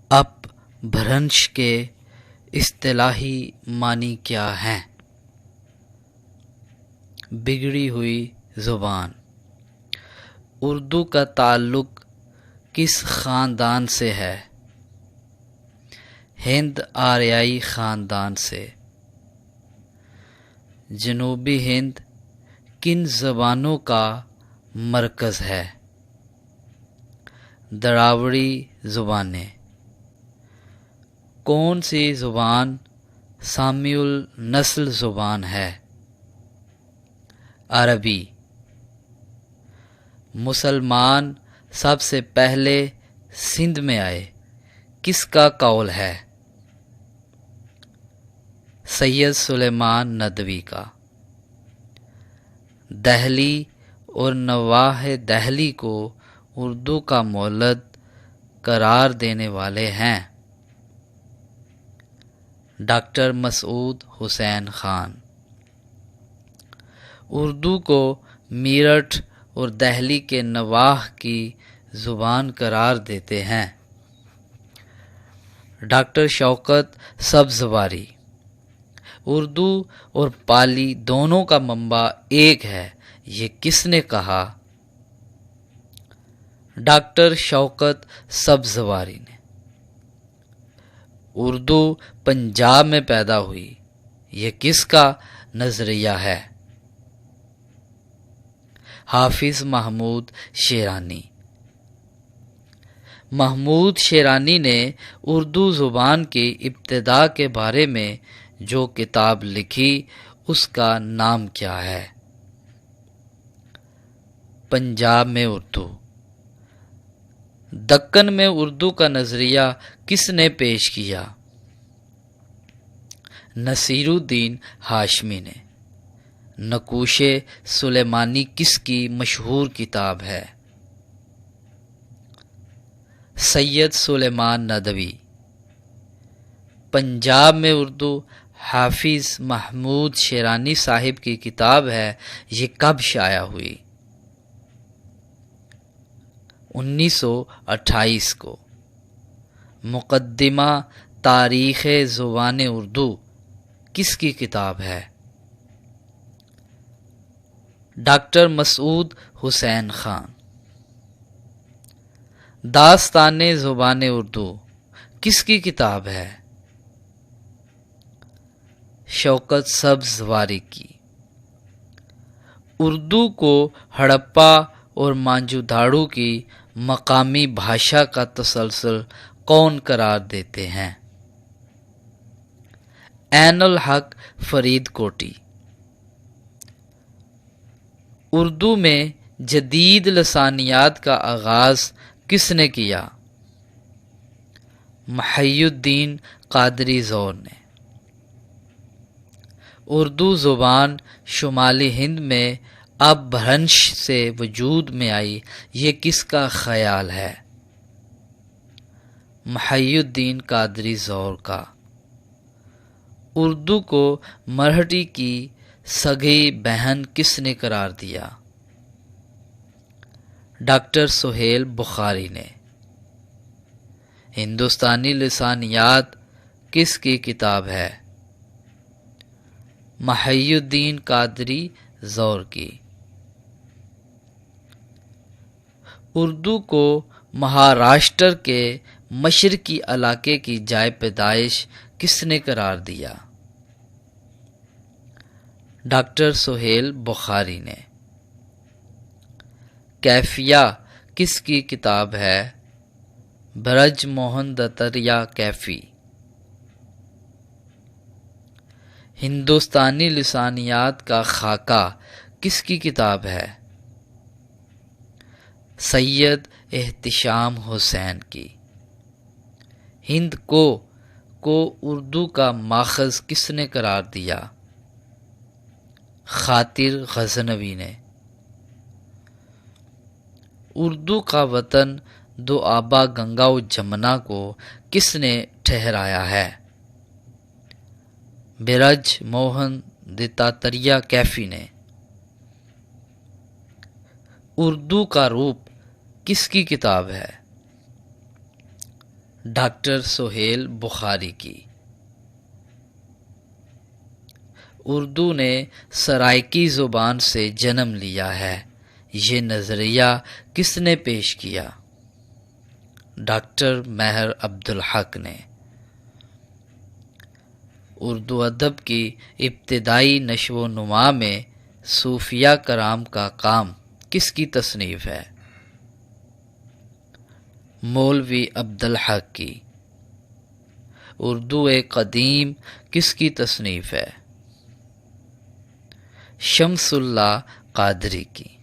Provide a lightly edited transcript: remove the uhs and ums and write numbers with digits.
اب بھرنش کے اصطلاحی معنی کیا ہیں؟ بگڑی ہوئی زبان۔ اردو کا تعلق کس خاندان سے ہے؟ ہند آریائی خاندان سے۔ جنوبی ہند کن زبانوں کا مرکز ہے؟ دراوڑی زبانیں۔ کون سی زبان سامی النسل زبان ہے؟ عربی۔ مسلمان سب سے پہلے سندھ میں آئے، کس کا قول ہے؟ سید سلیمان ندوی کا۔ دہلی اور نواح دہلی کو اردو کا مولد قرار دینے والے ہیں؟ ڈاکٹر مسعود حسین خان۔ اردو کو میرٹھ اور دہلی کے نواح کی زبان قرار دیتے ہیں؟ ڈاکٹر شوکت سبزواری۔ اردو اور پالی دونوں کا منبع ایک ہے، یہ کس نے کہا؟ ڈاکٹر شوکت سبزواری نے۔ اردو پنجاب میں پیدا ہوئی، یہ کس کا نظریہ ہے؟ حافظ محمود شیرانی۔ محمود شیرانی نے اردو زبان کی ابتدا کے بارے میں جو کتاب لکھی اس کا نام کیا ہے؟ پنجاب میں اردو۔ دکن میں اردو کا نظریہ کس نے پیش کیا؟ نصیر الدین ہاشمی نے۔ نقوش سلیمانی کس کی مشہور کتاب ہے؟ سید سلیمان ندوی۔ پنجاب میں اردو حافظ محمود شیرانی صاحب کی کتاب ہے، یہ کب شائع ہوئی؟ 1928 کو۔ مقدمہ تاریخ زبان اردو کس کی کتاب ہے؟ ڈاکٹر مسعود حسین خان۔ داستان زبان اردو کس کی کتاب ہے؟ شوکت سبزواری کی۔ اردو کو ہڑپا اور مانجو-دھاڑو کی مقامی بھاشا کا تسلسل کون قرار دیتے ہیں؟ عین الحق فرید کوٹی۔ اردو میں جدید لسانیات کا آغاز کس نے کیا؟ محی الدین قادری زور نے۔ اردو زبان شمالی ہند میں اب بھرنش سے وجود میں آئی، یہ کس کا خیال ہے؟ محی الدین قادری زور کا۔ اردو کو مرہٹی کی سگی بہن کس نے قرار دیا؟ ڈاکٹر سہیل بخاری نے۔ ہندوستانی لسانیات کس کی کتاب ہے؟ محی الدین قادری زور کی۔ اردو کو مہاراشٹر کے مشرقی علاقے کی جائے پیدائش کس نے قرار دیا؟ ڈاکٹر سہیل بخاری نے۔ کیفیہ کس کی کتاب ہے؟ برج موہن دتریا کیفی۔ ہندوستانی لسانیات کا خاکہ کس کی کتاب ہے؟ سید احتشام حسین کی۔ ہند کو اردو کا ماخذ کس نے قرار دیا؟ خاطر غزنوی نے۔ اردو کا وطن دوآبا گنگا و جمنا کو کس نے ٹھہرایا ہے؟ برج موہن دتاتریہ کیفی نے۔ اردو کا روپ کس کی کتاب ہے؟ ڈاکٹر سہیل بخاری کی۔ اردو نے سرائکی زبان سے جنم لیا ہے، یہ نظریہ کس نے پیش کیا؟ ڈاکٹر مہر عبدالحق نے۔ اردو ادب کی ابتدائی نشو و نما میں صوفیہ کرام کا کام کس کی تصنیف ہے؟ مولوی عبدالحق کی۔ اردو قدیم کس کی تصنیف ہے؟ شمس اللہ قادری کی۔